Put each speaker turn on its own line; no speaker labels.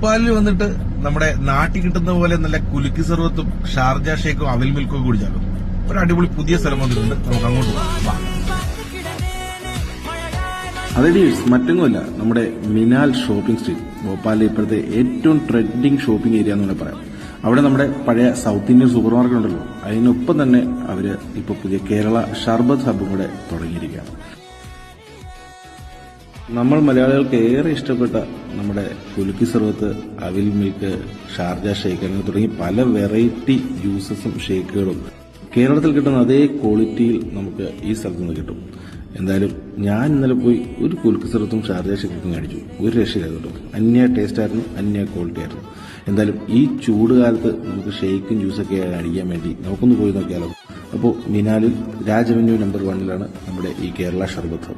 ഭോപ്പാലിൽ വന്നിട്ട് നമ്മുടെ നാട്ടിൽ കിട്ടുന്ന പോലെ നല്ല കുലുക്കി സർവത്തും ഷാർജ ഷേക്കും അവിൽ മിൽക്കും കുടിച്ചാലോ. ഒരു അടിപൊളി പുതിയ സ്ഥലം വന്നിട്ടുണ്ട്, നമുക്ക് അങ്ങോട്ട് പോകാം.
അതെ ഡീഴ്സ്, മറ്റൊന്നുമല്ല, നമ്മുടെ മിനാൽ ഷോപ്പിംഗ് സ്ട്രീറ്റ്, ഭോപ്പാലിലെ ഇപ്പോഴത്തെ ഏറ്റവും ട്രെൻഡിങ് ഷോപ്പിംഗ് ഏരിയ എന്ന് വേണമെങ്കിൽ പറയാം. അവിടെ നമ്മുടെ പഴയ സൗത്ത് ഇന്ത്യൻ സൂപ്പർ മാർക്കറ്റ് ഉണ്ടല്ലോ, അതിനൊപ്പം തന്നെ അവര് ഇപ്പൊ പുതിയ കേരള ഷർബത്ത് ഹബ്ബും കൂടെ തുടങ്ങിയിരിക്കുകയാണ്. നമ്മൾ മലയാളികൾക്ക് ഏറെ ഇഷ്ടപ്പെട്ട നമ്മുടെ കുലുക്കി സർവത്ത്, അവിൽ മിൽക്ക്, ഷാർജ ഷേക്ക് അങ്ങനെ തുടങ്ങി പല വെറൈറ്റി ജ്യൂസസും ഷേക്കുകളും കേരളത്തിൽ കിട്ടുന്ന അതേ ക്വാളിറ്റിയിൽ നമുക്ക് ഈ സ്ഥലത്ത് നിന്ന് കിട്ടും. എന്തായാലും ഞാൻ ഇന്നലെ പോയി ഒരു കുലുക്കി സർവത്തും ഷാർജ ഷേക്കും കഴിച്ചു. ഒരു രക്ഷയില്ലായിരുന്നു കേട്ടോ. അന്യ ടേസ്റ്റ് ആയിരുന്നു, അന്യ ക്വാളിറ്റി ആയിരുന്നു. എന്തായാലും ഈ ചൂടുകാലത്ത് നമുക്ക് ഷേക്കും ജ്യൂസൊക്കെ അടിക്കാൻ വേണ്ടി നമുക്കൊന്ന് പോയി നോക്കിയാലോ. അപ്പോൾ മിനാലിൽ രാജവന്യൂ നമ്പർ 1 നമ്മുടെ ഈ കേരള ഷർബത്ത്.